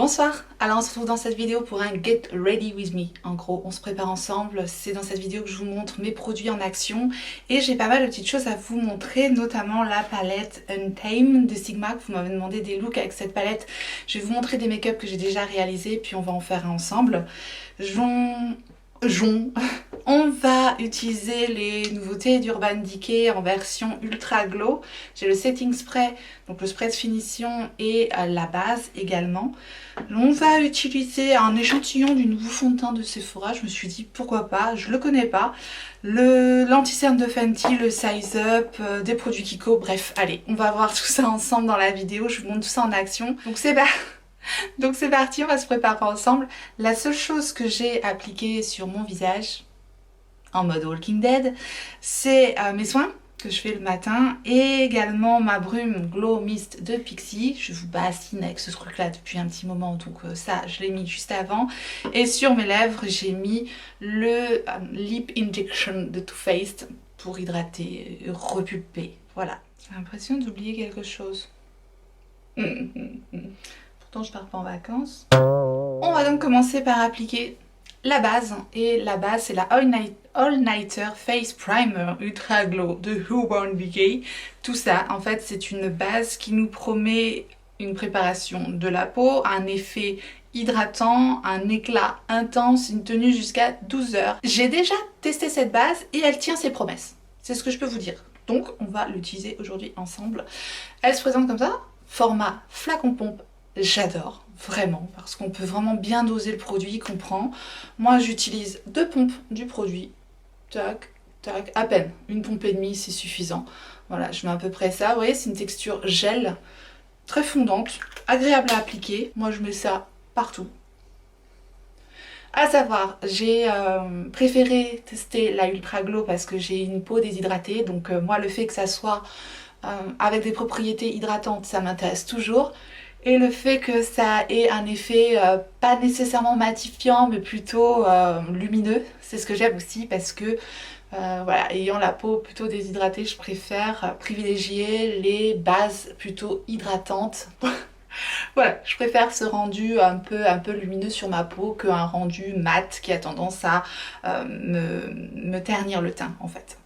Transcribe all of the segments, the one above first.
Bonsoir, alors on se retrouve dans cette vidéo pour un Get Ready With Me. En gros, on se prépare ensemble, c'est dans cette vidéo que je vous montre mes produits en action et j'ai pas mal de petites choses à vous montrer, notamment la palette Untamed de Sigma, que vous m'avez demandé des looks avec cette palette. Je vais vous montrer des make-up que j'ai déjà réalisés, puis on va en faire un ensemble. On va utiliser les nouveautés d'Urban Decay en version Ultra Glow. J'ai le setting spray, donc le spray de finition et la base également. On va utiliser un échantillon du nouveau fond de teint de Sephora. Je me suis dit pourquoi pas, je le connais pas. L'anti-cerne de Fenty, le Size Up, des produits Kiko, bref, allez, on va voir tout ça ensemble dans la vidéo. Je vous montre tout ça en action. Donc c'est parti, on va se préparer ensemble. La seule chose que j'ai appliquée sur mon visage, en mode Walking Dead, c'est mes soins que je fais le matin et également ma brume Glow Mist de Pixi. Je vous bassine avec ce truc là depuis un petit moment, donc ça je l'ai mis juste avant. Et sur mes lèvres j'ai mis le Lip Injection de Too Faced pour hydrater, repulper, voilà. J'ai l'impression d'oublier quelque chose. Pourtant je pars pas en vacances. On va donc commencer par appliquer la base, et la base c'est la All Nighter Face Primer Ultra Glow de Urban Decay. Tout ça en fait c'est une base qui nous promet une préparation de la peau, un effet hydratant, un éclat intense, une tenue jusqu'à 12 heures. J'ai déjà testé cette base et elle tient ses promesses, c'est ce que je peux vous dire. Donc on va l'utiliser aujourd'hui ensemble. Elle se présente comme ça, format flacon pompe. J'adore, vraiment, parce qu'on peut vraiment bien doser le produit qu'on prend. Moi, j'utilise 2 pompes du produit. Tac, tac, à peine. Une pompe et demie, c'est suffisant. Voilà, je mets à peu près ça. Vous voyez, c'est une texture gel, très fondante, agréable à appliquer. Moi, je mets ça partout. À savoir, j'ai préféré tester la Ultra Glow parce que j'ai une peau déshydratée. Donc, moi, le fait que ça soit avec des propriétés hydratantes, ça m'intéresse toujours. Et le fait que ça ait un effet pas nécessairement matifiant mais plutôt lumineux, c'est ce que j'aime aussi parce que voilà, ayant la peau plutôt déshydratée, je préfère privilégier les bases plutôt hydratantes. Voilà, je préfère ce rendu un peu lumineux sur ma peau qu'un rendu mat qui a tendance à me ternir le teint en fait.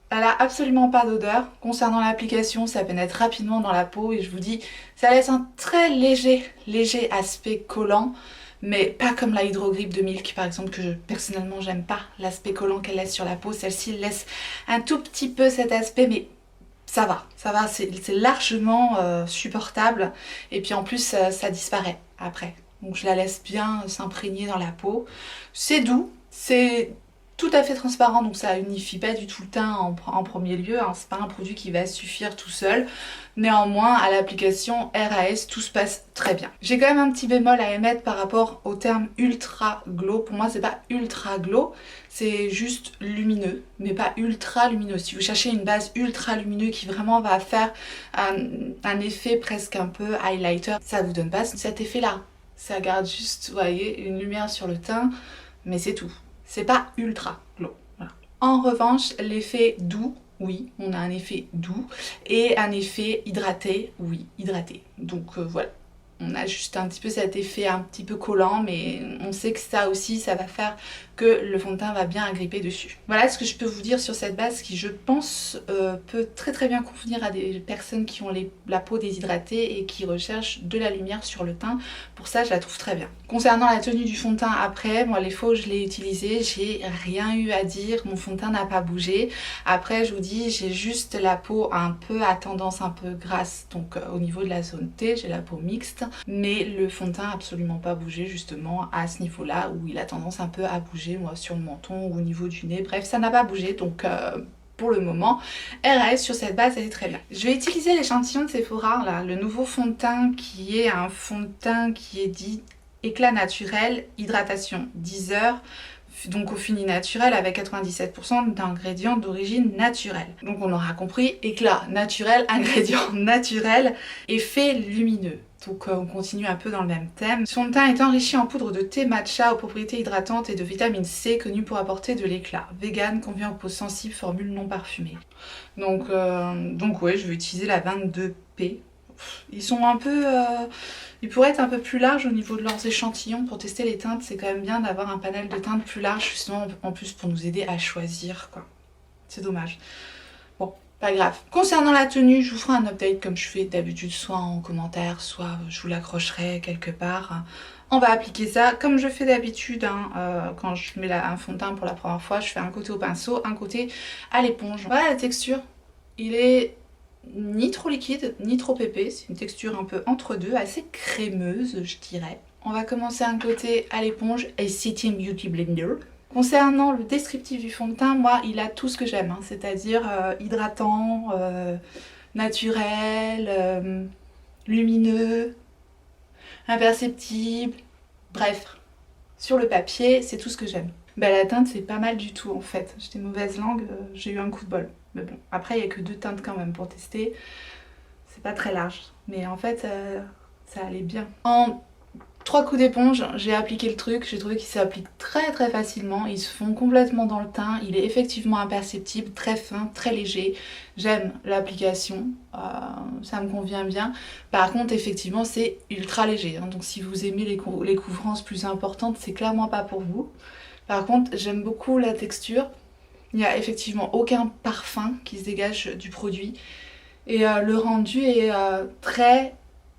Elle a absolument pas d'odeur. Concernant l'application, ça pénètre rapidement dans la peau et je vous dis, ça laisse un très léger aspect collant, mais pas comme la Hydro Grip de Milk par exemple, que personnellement j'aime pas l'aspect collant qu'elle laisse sur la peau. Celle-ci laisse un tout petit peu cet aspect, mais ça va, c'est largement supportable. Et puis en plus, ça disparaît après. Donc je la laisse bien s'imprégner dans la peau. C'est doux, c'est tout à fait transparent, donc ça unifie pas du tout le teint en premier lieu, hein. C'est pas un produit qui va suffire tout seul. Néanmoins, à l'application RAS, tout se passe très bien. J'ai quand même un petit bémol à émettre par rapport au terme ultra glow. Pour moi, c'est pas ultra glow, c'est juste lumineux, mais pas ultra lumineux. Si vous cherchez une base ultra lumineux qui vraiment va faire un effet presque un peu highlighter, ça vous donne pas cet effet-là. Ça garde juste, vous voyez, une lumière sur le teint, mais c'est tout. C'est pas ultra glow. Voilà. En revanche, l'effet doux, oui, on a un effet doux et un effet hydraté, oui, hydraté. Donc voilà, on a juste un petit peu cet effet un petit peu collant, mais on sait que ça aussi, ça va faire que le fond de teint va bien agripper dessus. Voilà ce que je peux vous dire sur cette base qui, je pense, peut très bien convenir à des personnes qui ont la peau déshydratée et qui recherchent de la lumière sur le teint. Pour ça, je la trouve très bien. Concernant la tenue du fond de teint après, moi les fois où je l'ai utilisé, j'ai rien eu à dire, mon fond de teint n'a pas bougé. Après, je vous dis, j'ai juste la peau un peu à tendance un peu grasse, donc au niveau de la zone T, j'ai la peau mixte, mais le fond de teint n'a absolument pas bougé justement à ce niveau-là où il a tendance un peu à bouger, moi sur le menton ou au niveau du nez, bref ça n'a pas bougé, donc pour le moment RAS sur cette base elle est très bien. Je vais utiliser l'échantillon de Sephora, là, le nouveau fond de teint qui est un fond de teint qui est dit éclat naturel, hydratation 10 heures, donc au fini naturel avec 97% d'ingrédients d'origine naturelle. Donc on aura compris, éclat naturel, ingrédients naturels, effet lumineux. Donc on continue un peu dans le même thème. Son teint est enrichi en poudre de thé matcha aux propriétés hydratantes et de vitamine C connue pour apporter de l'éclat. Vegan, convient aux peaux sensibles, formule non parfumée. Donc ouais, je vais utiliser la 22P. ils sont un peu... ils pourraient être un peu plus larges au niveau de leurs échantillons pour tester les teintes. C'est quand même bien d'avoir un panel de teintes plus large, justement, en plus pour nous aider à choisir, quoi. C'est dommage. Bon, pas grave. Concernant la tenue, je vous ferai un update comme je fais d'habitude, soit en commentaire, soit je vous l'accrocherai quelque part. On va appliquer ça comme je fais d'habitude, hein, quand je mets un fond de teint pour la première fois. Je fais un côté au pinceau, un côté à l'éponge. Voilà la texture. Il est ni trop liquide, ni trop épais. C'est une texture un peu entre deux, assez crémeuse, je dirais. On va commencer un côté à l'éponge et City Beauty Blender. Concernant le descriptif du fond de teint, moi, il a tout ce que j'aime, hein, c'est-à-dire hydratant, naturel, lumineux, imperceptible, bref. Sur le papier, c'est tout ce que j'aime. Bah, la teinte, c'est pas mal du tout en fait. J'ai des mauvaises langues, j'ai eu un coup de bol. Mais bon, après, il n'y a que 2 teintes quand même pour tester. C'est pas très large, mais en fait, ça allait bien. En 3 coups d'éponge, j'ai appliqué le truc, j'ai trouvé qu'il s'applique très très facilement, il se fond complètement dans le teint, il est effectivement imperceptible, très fin, très léger. J'aime l'application, ça me convient bien. Par contre, effectivement, c'est ultra léger, hein, donc si vous aimez les couvrances plus importantes, c'est clairement pas pour vous. Par contre, j'aime beaucoup la texture, il n'y a effectivement aucun parfum qui se dégage du produit. Et le rendu est très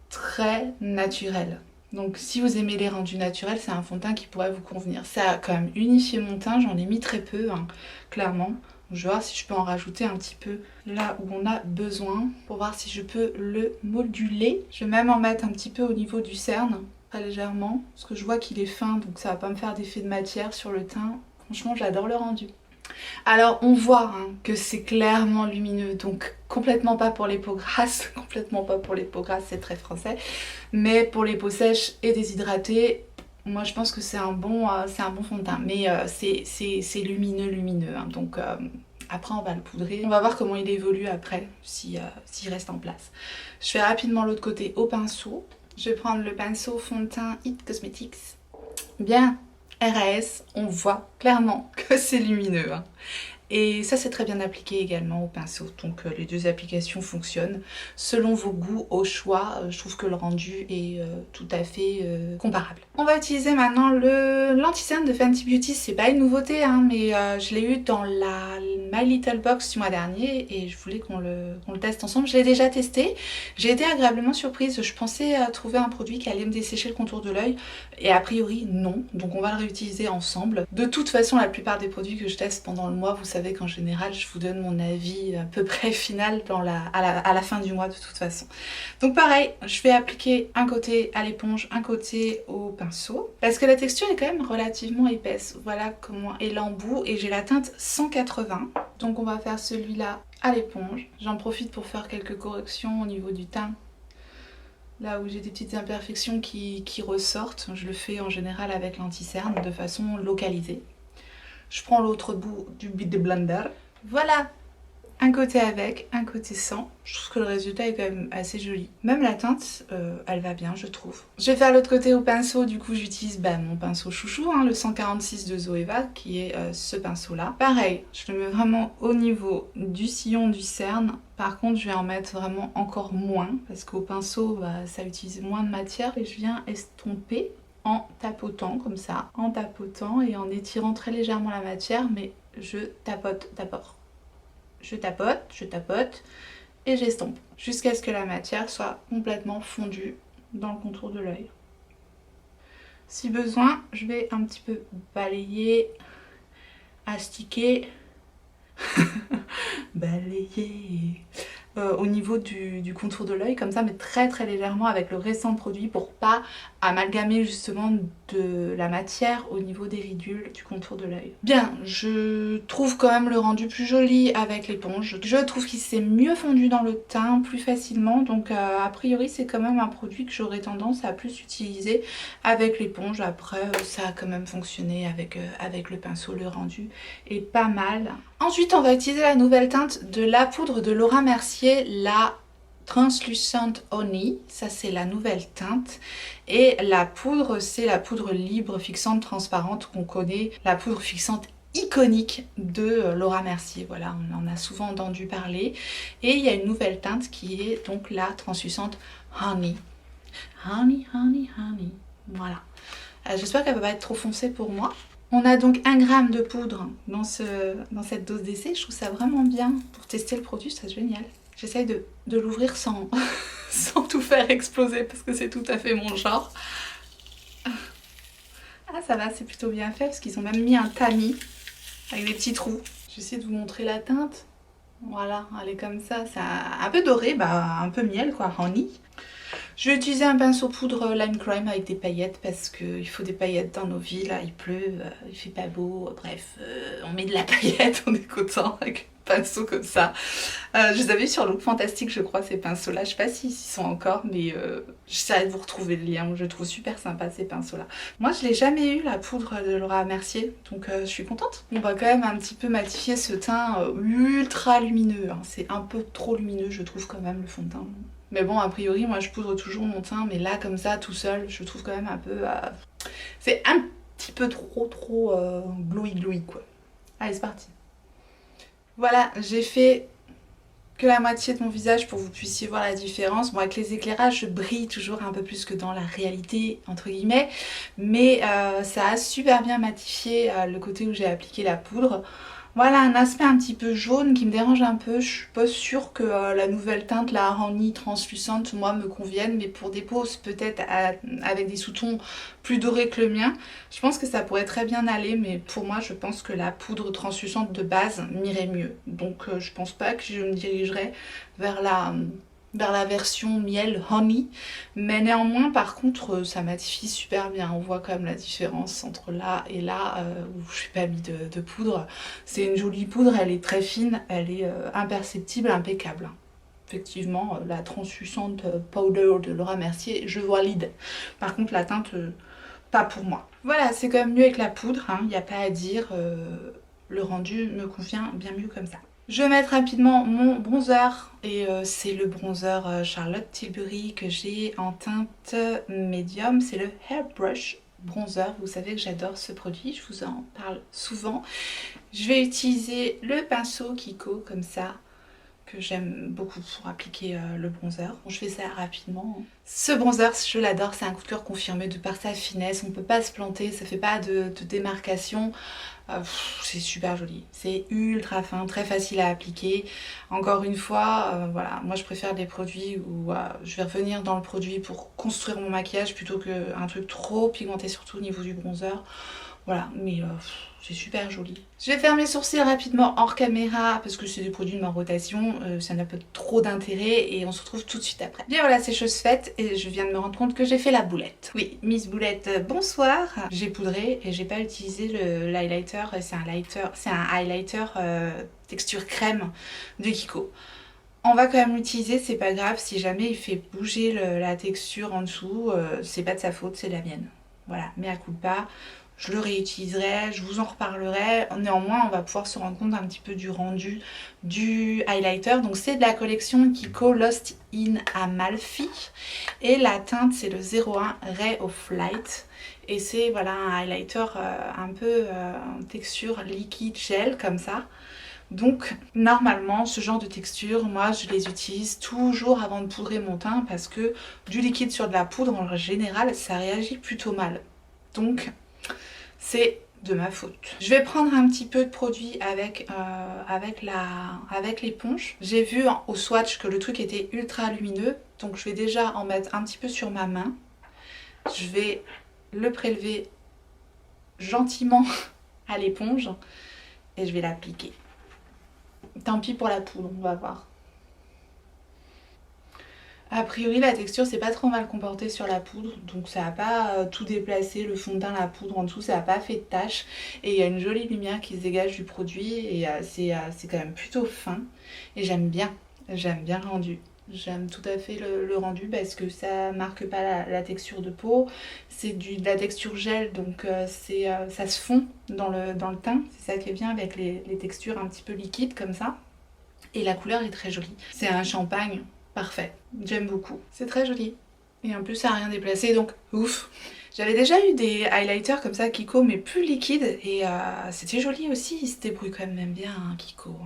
très naturel. Donc si vous aimez les rendus naturels, c'est un fond de teint qui pourrait vous convenir. Ça a quand même unifié mon teint, j'en ai mis très peu, hein, clairement. Je vais voir si je peux en rajouter un petit peu là où on a besoin, pour voir si je peux le moduler. Je vais même en mettre un petit peu au niveau du cerne, très légèrement, parce que je vois qu'il est fin, donc ça va pas me faire d'effet de matière sur le teint. Franchement, j'adore le rendu. Alors on voit hein, que c'est clairement lumineux, donc complètement pas pour les peaux grasses, complètement pas pour les peaux grasses, c'est très français, mais pour les peaux sèches et déshydratées, moi je pense que c'est un bon fond de teint, mais c'est lumineux, hein, donc après on va le poudrer, on va voir comment il évolue après, s'il reste en place. Je fais rapidement l'autre côté au pinceau, je vais prendre le pinceau fond de teint It Cosmetics, bien RAS, on voit clairement que c'est lumineux. Hein. Et ça c'est très bien appliqué également au pinceau, donc les 2 applications fonctionnent selon vos goûts au choix. Je trouve que le rendu est tout à fait comparable. On va utiliser maintenant l'anti-cerne de Fenty Beauty, c'est pas une nouveauté hein, mais je l'ai eu dans la My Little Box du mois dernier et je voulais qu'on le teste ensemble. Je l'ai déjà testé, j'ai été agréablement surprise, je pensais trouver un produit qui allait me dessécher le contour de l'œil et a priori non, donc on va le réutiliser ensemble. De toute façon la plupart des produits que je teste pendant le mois, vous savez qu'en général je vous donne mon avis à peu près final à la fin du mois de toute façon. Donc pareil, je vais appliquer un côté à l'éponge, un côté au pinceau parce que la texture est quand même relativement épaisse. Voilà comment est l'embout et j'ai la teinte 180. Donc on va faire celui-là à l'éponge. J'en profite pour faire quelques corrections au niveau du teint. Là où j'ai des petites imperfections qui ressortent, je le fais en général avec l'anti-cerne de façon localisée. Je prends l'autre bout du Beauty Blender. Voilà, un côté avec, un côté sans. Je trouve que le résultat est quand même assez joli. Même la teinte, elle va bien, je trouve. Je vais faire l'autre côté au pinceau. Du coup, j'utilise mon pinceau chouchou, hein, le 146 de Zoeva, qui est ce pinceau-là. Pareil, je le mets vraiment au niveau du sillon du cerne. Par contre, je vais en mettre vraiment encore moins, parce qu'au pinceau, ça utilise moins de matière. Et je viens estomper en tapotant comme ça, en tapotant et en étirant très légèrement la matière, mais je tapote d'abord. Je tapote et j'estompe jusqu'à ce que la matière soit complètement fondue dans le contour de l'œil. Si besoin, je vais un petit peu balayer, astiquer, balayer au niveau du contour de l'œil comme ça, mais très très légèrement avec le restant de produit pour pas amalgamer justement de la matière au niveau des ridules du contour de l'œil. Bien, je trouve quand même le rendu plus joli avec l'éponge. Je trouve qu'il s'est mieux fondu dans le teint plus facilement, donc a priori c'est quand même un produit que j'aurais tendance à plus utiliser avec l'éponge. Après ça a quand même fonctionné avec le pinceau, le rendu est pas mal. Ensuite on va utiliser la nouvelle teinte de la poudre de Laura Mercier, la Translucent Honey, ça c'est la nouvelle teinte, et la poudre c'est la poudre libre fixante transparente qu'on connaît, la poudre fixante iconique de Laura Mercier. Voilà, on en a souvent entendu parler. Et il y a une nouvelle teinte qui est donc la translucente Honey. Honey, honey, honey. Voilà. J'espère qu'elle va pas être trop foncée pour moi. On a donc 1 gramme de poudre dans cette dose d'essai. Je trouve ça vraiment bien pour tester le produit, c'est génial. J'essaye de l'ouvrir sans, sans tout faire exploser parce que c'est tout à fait mon genre. Ah ça va, c'est plutôt bien fait parce qu'ils ont même mis un tamis avec des petits trous. J'essaie de vous montrer la teinte. Voilà, elle est comme ça, c'est un peu doré, bah un peu miel quoi, honey. Je vais utiliser un pinceau poudre lime crime avec des paillettes parce qu'il faut des paillettes dans nos vies. Là il pleut, il fait pas beau, bref, on met de la paillette, on est content avec un pinceau comme ça. Je les avais sur Look Fantastique je crois ces pinceaux là, je sais pas s'ils y sont encore mais j'essaierai de vous retrouver le lien, je trouve super sympa ces pinceaux là. Moi je l'ai jamais eu la poudre de Laura Mercier donc je suis contente. On va quand même un petit peu matifier ce teint ultra lumineux, hein. C'est un peu trop lumineux je trouve quand même le fond de teint. Mais bon, a priori, moi je poudre toujours mon teint, mais là, comme ça, tout seul, je trouve quand même un peu... c'est un petit peu trop glowy quoi. Allez, c'est parti. Voilà, j'ai fait que la moitié de mon visage pour que vous puissiez voir la différence. Bon, avec les éclairages, je brille toujours un peu plus que dans la réalité, entre guillemets. Mais ça a super bien matifié le côté où j'ai appliqué la poudre. Voilà, un aspect un petit peu jaune qui me dérange un peu. Je suis pas sûre que la nouvelle teinte, la Honey translucente, moi me convienne. Mais pour des poses peut-être avec des sous-tons plus dorés que le mien, je pense que ça pourrait très bien aller. Mais pour moi, je pense que la poudre translucente de base m'irait mieux. Donc je pense pas que je me dirigerai vers la version miel honey, mais néanmoins par contre ça matifie super bien. On voit quand même la différence entre là et là où je n'ai pas mis de poudre. C'est une jolie poudre, elle est très fine, elle est imperceptible, impeccable. Effectivement la translucente powder de Laura Mercier, je valide. Par contre la teinte pas pour moi. Voilà, c'est quand même mieux avec la poudre, il n'y a pas à dire, le rendu me convient bien mieux comme ça. Je vais mettre rapidement mon bronzer et c'est le bronzer Charlotte Tilbury que j'ai en teinte médium, c'est le Hairbrush Bronzer. Vous savez que j'adore ce produit, je vous en parle souvent. Je vais utiliser le pinceau Kiko comme ça, que j'aime beaucoup pour appliquer le bronzer. Bon, je fais ça rapidement. Ce bronzer, je l'adore, c'est un coup de cœur confirmé de par sa finesse, on peut pas se planter, ça fait pas de démarcation. C'est super joli, c'est ultra fin, très facile à appliquer. Encore une fois, voilà, moi je préfère des produits où je vais revenir dans le produit pour construire mon maquillage plutôt qu'un truc trop pigmenté, surtout au niveau du bronzer. Voilà, mais c'est super joli. Je vais faire mes sourcils rapidement hors caméra parce que c'est des produits de ma rotation, ça n'a pas trop d'intérêt et on se retrouve tout de suite après. Bien voilà, c'est chose faite et je viens de me rendre compte que j'ai fait la boulette. Oui, Miss Boulette, bonsoir. J'ai poudré et j'ai pas utilisé l'highlighter, c'est un highlighter texture crème de Kiko. On va quand même l'utiliser, c'est pas grave, si jamais il fait bouger la texture en dessous, c'est pas de sa faute, c'est de la mienne. Voilà, mais à coup de pas. Je le réutiliserai, je vous en reparlerai. Néanmoins, on va pouvoir se rendre compte un petit peu du rendu du highlighter. Donc c'est de la collection Kiko Lost in Amalfi. Et la teinte, c'est le 01 Ray of Light. Et c'est voilà, un highlighter un peu texture liquide gel comme ça. Donc normalement ce genre de texture, moi je les utilise toujours avant de poudrer mon teint parce que du liquide sur de la poudre en général ça réagit plutôt mal. Donc c'est de ma faute. Je vais prendre un petit peu de produit avec l'éponge. J'ai vu au swatch que le truc était ultra lumineux, donc je vais déjà en mettre un petit peu sur ma main. Je vais le prélever gentiment à l'éponge et je vais l'appliquer. Tant pis pour la poudre, on va voir. A priori la texture s'est pas trop mal comportée sur la poudre, donc ça n'a pas tout déplacé, le fond de teint, la poudre en dessous, ça n'a pas fait de tache. Et il y a une jolie lumière qui se dégage du produit et c'est quand même plutôt fin. Et j'aime bien le rendu. J'aime tout à fait le rendu parce que ça marque pas la texture de peau. C'est de la texture gel, donc ça se fond dans le teint. C'est ça qui est bien avec les textures un petit peu liquides comme ça. Et la couleur est très jolie. C'est un champagne. Parfait, j'aime beaucoup. C'est très joli. Et en plus ça n'a rien déplacé donc ouf. J'avais déjà eu des highlighters comme ça Kiko mais plus liquides et c'était joli aussi, ils se débrouillent quand même bien hein, Kiko.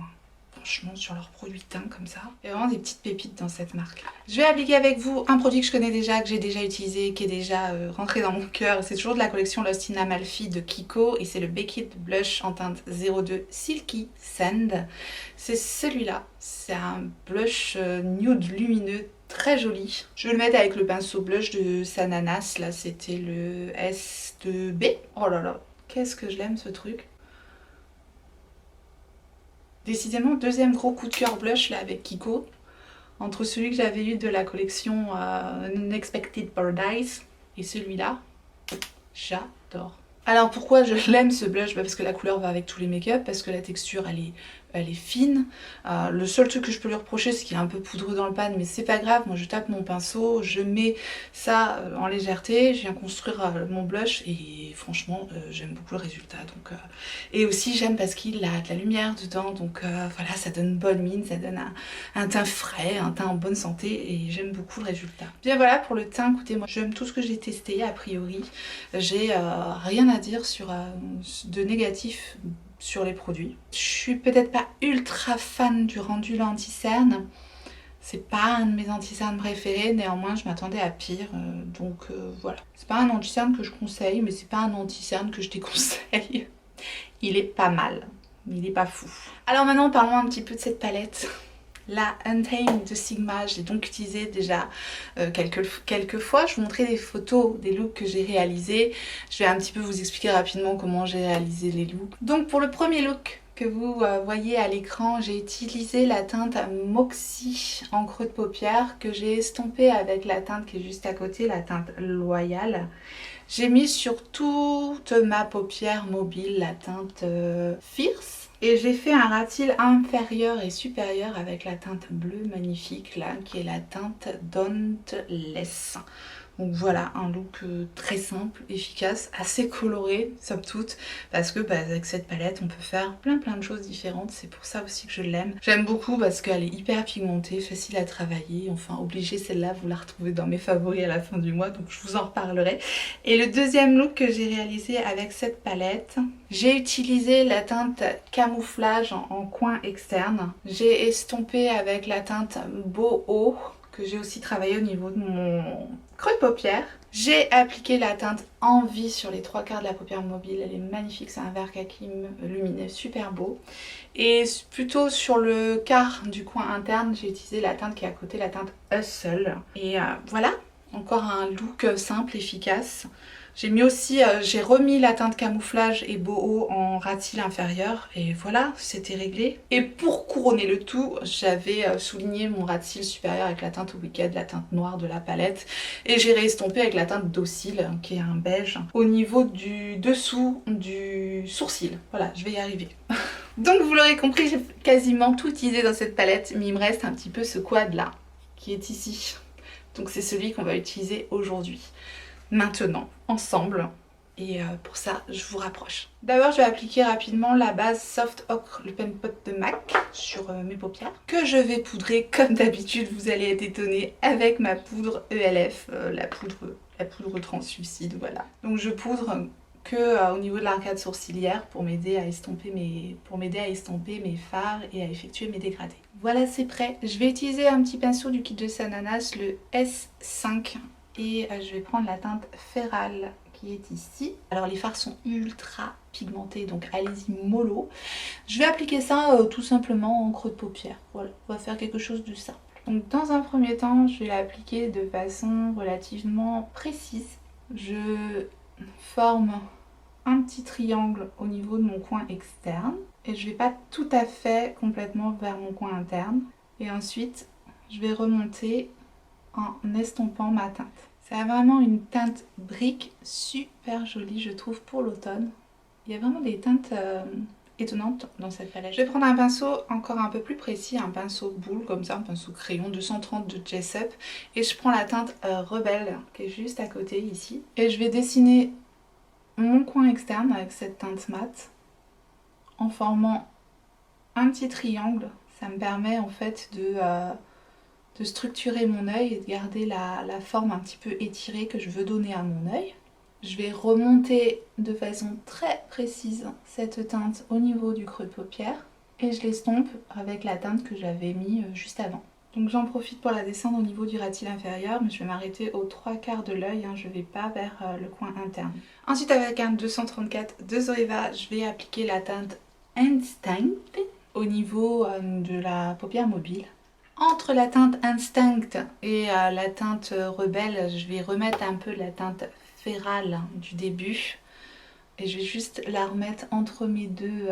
Franchement sur leurs produits teint comme ça. Il y a vraiment des petites pépites dans cette marque. Je vais appliquer avec vous un produit que je connais déjà, que j'ai déjà utilisé, qui est déjà rentré dans mon cœur. C'est toujours de la collection Lost in Amalfi de Kiko et c'est le Baked Blush en teinte 02 Silky Sand. C'est celui-là. C'est un blush nude lumineux très joli. Je vais le mettre avec le pinceau blush de Sananas. Là c'était le S2B. Oh là là, qu'est-ce que je l'aime ce truc. Décidément, deuxième gros coup de cœur blush là avec Kiko. Entre celui que j'avais eu de la collection Unexpected Paradise et celui-là, j'adore. Alors pourquoi je l'aime ce blush? Parce que la couleur va avec tous les make-up, parce que la texture elle est fine. Le seul truc que je peux lui reprocher c'est qu'il est un peu poudreux dans le pan, mais c'est pas grave, moi je tape mon pinceau, je mets ça en légèreté, je viens construire mon blush et franchement j'aime beaucoup le résultat. Donc, et aussi j'aime parce qu'il a de la lumière dedans, donc voilà, ça donne bonne mine, ça donne un teint frais, un teint en bonne santé et j'aime beaucoup le résultat. Bien voilà pour le teint, écoutez moi j'aime tout ce que j'ai testé a priori, j'ai rien à dire sur de négatif sur les produits. Je suis peut-être pas ultra fan du rendu anti-cerne. C'est pas un de mes anti-cernes préférés, néanmoins je m'attendais à pire, donc voilà. C'est pas un anti-cerne que je conseille, mais c'est pas un anti-cerne que je déconseille. Il est pas mal, il est pas fou. Alors maintenant parlons un petit peu de cette palette. La Untamed de Sigma, je l'ai donc utilisée déjà quelques fois. Je vous montrerai des photos des looks que j'ai réalisés. Je vais un petit peu vous expliquer rapidement comment j'ai réalisé les looks. Donc pour le premier look que vous voyez à l'écran, j'ai utilisé la teinte Moxie en creux de paupière que j'ai estompée avec la teinte qui est juste à côté, la teinte Loyal. J'ai mis sur toute ma paupière mobile la teinte Fierce. Et j'ai fait un ras-cils inférieur et supérieur avec la teinte bleue magnifique là, qui est la teinte Dauntless. Donc voilà, un look très simple, efficace, assez coloré, somme toute, parce que avec cette palette, on peut faire plein de choses différentes. C'est pour ça aussi que je l'aime. J'aime beaucoup parce qu'elle est hyper pigmentée, facile à travailler. Enfin, obligée, celle-là, vous la retrouvez dans mes favoris à la fin du mois, donc je vous en reparlerai. Et le deuxième look que j'ai réalisé avec cette palette, j'ai utilisé la teinte Camouflage en coin externe. J'ai estompé avec la teinte Boho, que j'ai aussi travaillé au niveau de mon creux de paupière. J'ai appliqué la teinte Envie sur les 3/4 de la paupière mobile. Elle est magnifique, c'est un vert kaki lumineux, super beau. Et plutôt sur le quart du coin interne, j'ai utilisé la teinte qui est à côté, la teinte Hustle. Et voilà, encore un look simple, efficace. J'ai mis aussi, j'ai remis la teinte Camouflage et Boho en ras-cils inférieur et voilà, c'était réglé. Et pour couronner le tout, j'avais souligné mon ras-cils supérieur avec la teinte Wicked, la teinte noire de la palette, et j'ai réestompé avec la teinte Docile, qui est un beige, au niveau du dessous du sourcil. Voilà, je vais y arriver. Donc vous l'aurez compris, j'ai quasiment tout utilisé dans cette palette, mais il me reste un petit peu ce quad là, qui est ici. Donc c'est celui qu'on va utiliser aujourd'hui. Maintenant, ensemble, et pour ça je vous rapproche. D'abord je vais appliquer rapidement la base Soft Ochre, le pen pot de MAC sur mes paupières, que je vais poudrer comme d'habitude, vous allez être étonnés, avec ma poudre ELF, la poudre translucide, voilà. Donc je poudre que au niveau de l'arcade sourcilière pour m'aider à estomper mes fards et à effectuer mes dégradés. Voilà, c'est prêt. Je vais utiliser un petit pinceau du kit de Sananas, le S5. Et je vais prendre la teinte Feral qui est ici. Alors les fards sont ultra pigmentés, donc allez-y mollo. Je vais appliquer ça tout simplement en creux de paupière. Voilà, on va faire quelque chose de simple. Donc dans un premier temps, je vais l'appliquer de façon relativement précise. Je forme un petit triangle au niveau de mon coin externe. Et je ne vais pas tout à fait complètement vers mon coin interne. Et ensuite, je vais remonter en estompant ma teinte. Ça a vraiment une teinte brique super jolie je trouve pour l'automne. Il y a vraiment des teintes étonnantes dans cette palette. Je vais prendre un pinceau encore un peu plus précis, un pinceau boule comme ça, un pinceau crayon 230 de Jessup. Et je prends la teinte Rebelle qui est juste à côté ici. Et je vais dessiner mon coin externe avec cette teinte mat en formant un petit triangle. Ça me permet en fait de structurer mon œil et de garder la forme un petit peu étirée que je veux donner à mon œil. Je vais remonter de façon très précise cette teinte au niveau du creux de paupière et je l'estompe avec la teinte que j'avais mis juste avant. Donc j'en profite pour la descendre au niveau du ratil inférieur, mais je vais m'arrêter aux 3/4 de l'œil, hein, je ne vais pas vers le coin interne. Ensuite avec un 234 de Zoeva, je vais appliquer la teinte Instinct au niveau de la paupière mobile. Entre la teinte Instinct et la teinte Rebelle, je vais remettre un peu la teinte Féral du début. Et je vais juste la remettre entre mes deux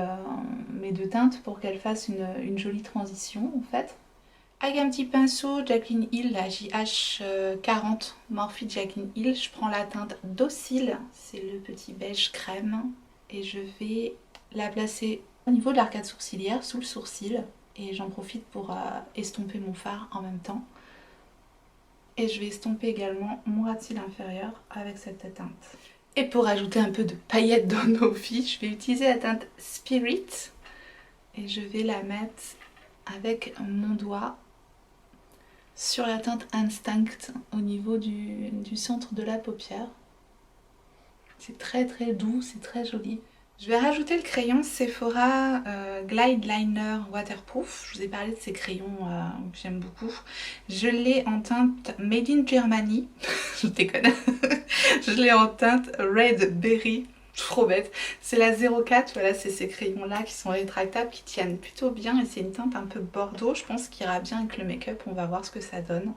teintes pour qu'elle fasse une jolie transition en fait. Avec un petit pinceau Jaclyn Hill, la JH40 Morphe Jaclyn Hill, je prends la teinte Docile, c'est le petit beige crème, et je vais la placer au niveau de l'arcade sourcilière, sous le sourcil, et j'en profite pour estomper mon fard en même temps. Et je vais estomper également mon ratil inférieur avec cette teinte. Et pour ajouter un peu de paillettes dans nos vies, je vais utiliser la teinte Spirit, et je vais la mettre avec mon doigt sur la teinte Instinct au niveau du centre de la paupière. C'est très très doux, c'est très joli. Je vais rajouter le crayon Sephora Glide Liner Waterproof. Je vous ai parlé de ces crayons que j'aime beaucoup. Je l'ai en teinte Made in Germany. Je déconne. Je l'ai en teinte Red Berry. Trop bête. C'est la 04, voilà, c'est ces crayons là qui sont rétractables, qui tiennent plutôt bien et c'est une teinte un peu bordeaux, je pense qu'il ira bien avec le make-up, on va voir ce que ça donne.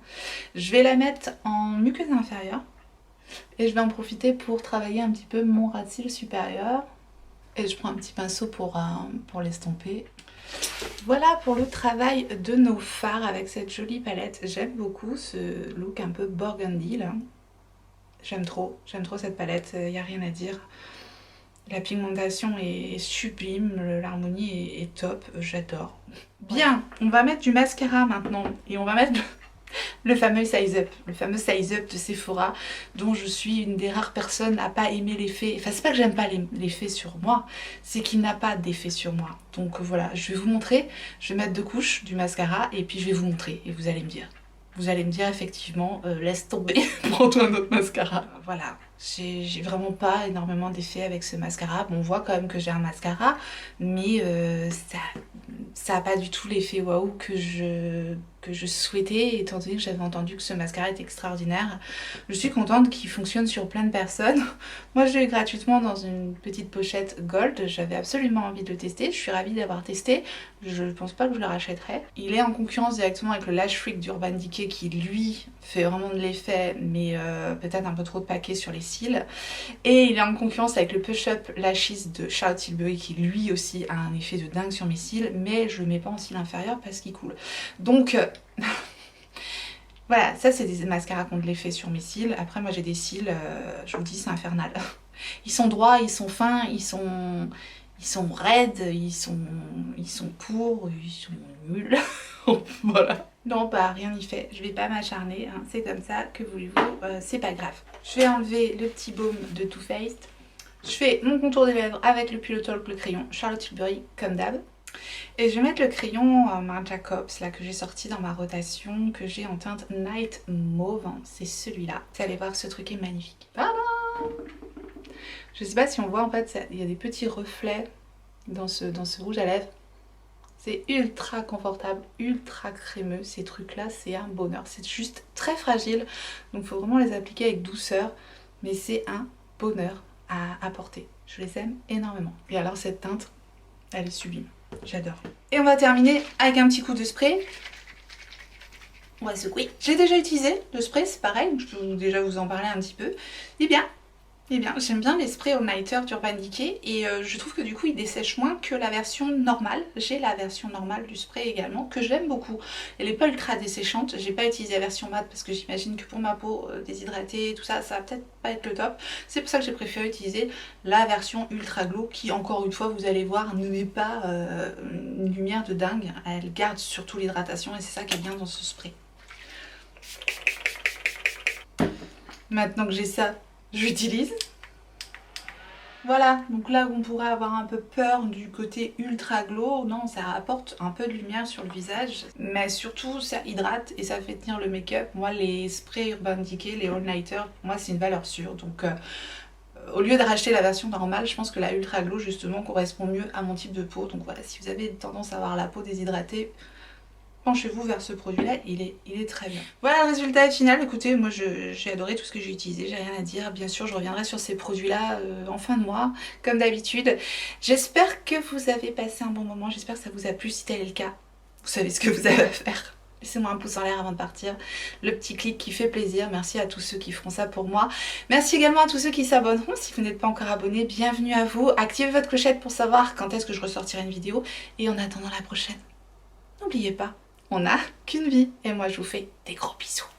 Je vais la mettre en muqueuse inférieure et je vais en profiter pour travailler un petit peu mon ratil supérieur et je prends un petit pinceau pour l'estomper. Voilà pour le travail de nos fards avec cette jolie palette. J'aime beaucoup ce look un peu burgundy là. J'aime trop cette palette, il n'y a rien à dire. La pigmentation est sublime, l'harmonie est top, j'adore. Bien, on va mettre du mascara maintenant et on va mettre le fameux Size Up. Le fameux Size Up de Sephora dont je suis une des rares personnes à pas aimer l'effet. Enfin, c'est pas que j'aime pas l'effet sur moi, c'est qu'il n'a pas d'effet sur moi. Donc voilà, je vais vous montrer, je vais mettre 2 couches du mascara et puis je vais vous montrer et vous allez me dire. Vous allez me dire effectivement, laisse tomber, prends-toi un autre mascara. Voilà, j'ai vraiment pas énormément d'effet avec ce mascara. Bon, on voit quand même que j'ai un mascara, mais ça a pas du tout l'effet waouh que je souhaitais, étant donné que j'avais entendu que ce mascara est extraordinaire. Je suis contente qu'il fonctionne sur plein de personnes. Moi, je l'ai eu gratuitement dans une petite pochette gold. J'avais absolument envie de le tester. Je suis ravie d'avoir testé. Je pense pas que je le rachèterai. Il est en concurrence directement avec le Lash Freak d'Urban Decay qui, lui, fait vraiment de l'effet, mais peut-être un peu trop de paquet sur les cils. Et il est en concurrence avec le Push Up Lashes de Charlotte Tilbury qui, lui aussi, a un effet de dingue sur mes cils, mais je le mets pas en cils inférieur parce qu'il coule. Donc... voilà, ça c'est des mascaras qui ont de l'effet sur mes cils. Après moi j'ai des cils, je vous dis c'est infernal. Ils sont droits, ils sont fins, ils sont raides, ils sont courts, ils sont nuls. Voilà. Non bah rien n'y fait, je vais pas m'acharner, hein. C'est comme ça, que voulez-vous, c'est pas grave. Je vais enlever le petit baume de Too Faced. Je fais mon contour des lèvres avec le Pillow Talk, le crayon Charlotte Tilbury comme d'hab. Et je vais mettre le crayon Marc Jacobs là que j'ai sorti dans ma rotation, que j'ai en teinte Night Mauve, c'est celui-là. Vous allez voir, ce truc est magnifique. Voilà. Je sais pas si on voit en fait, il y a des petits reflets dans ce rouge à lèvres. C'est ultra confortable, ultra crémeux, ces trucs là c'est un bonheur. C'est juste très fragile, donc il faut vraiment les appliquer avec douceur, mais c'est un bonheur à porter. Je les aime énormément. Et alors cette teinte, elle est sublime. J'adore. Et on va terminer avec un petit coup de spray. On va secouer. J'ai déjà utilisé le spray, c'est pareil, je peux déjà vous en parler un petit peu. Eh bien, j'aime bien les sprays all-nighter d'Urban Decay et je trouve que du coup il dessèche moins que la version normale. J'ai la version normale du spray également que j'aime beaucoup. Elle n'est pas ultra desséchante, j'ai pas utilisé la version mat parce que j'imagine que pour ma peau déshydratée et tout ça, ça va peut-être pas être le top. C'est pour ça que j'ai préféré utiliser la version ultra glow qui encore une fois vous allez voir ne met pas une lumière de dingue. Elle garde surtout l'hydratation et c'est ça qui est bien dans ce spray. Maintenant que j'ai ça, j'utilise. Voilà, donc là où on pourrait avoir un peu peur du côté ultra glow, non, ça apporte un peu de lumière sur le visage, mais surtout ça hydrate et ça fait tenir le make-up. Moi les sprays Urban Decay, les all-nighter, pour moi c'est une valeur sûre, donc au lieu de racheter la version normale, je pense que la Ultra Glow justement correspond mieux à mon type de peau. Donc voilà, si vous avez tendance à avoir la peau déshydratée, penchez-vous vers ce produit-là, il est très bien. Voilà le résultat final. Écoutez, moi j'ai adoré tout ce que j'ai utilisé, j'ai rien à dire. Bien sûr, je reviendrai sur ces produits-là en fin de mois, comme d'habitude. J'espère que vous avez passé un bon moment, j'espère que ça vous a plu. Si tel est le cas, vous savez ce que vous avez à faire. Laissez-moi un pouce en l'air avant de partir, le petit clic qui fait plaisir. Merci à tous ceux qui feront ça pour moi. Merci également à tous ceux qui s'abonneront. Si vous n'êtes pas encore abonné, bienvenue à vous. Activez votre clochette pour savoir quand est-ce que je ressortirai une vidéo. Et en attendant la prochaine, n'oubliez pas, on n'a qu'une vie. Et moi je vous fais des gros bisous.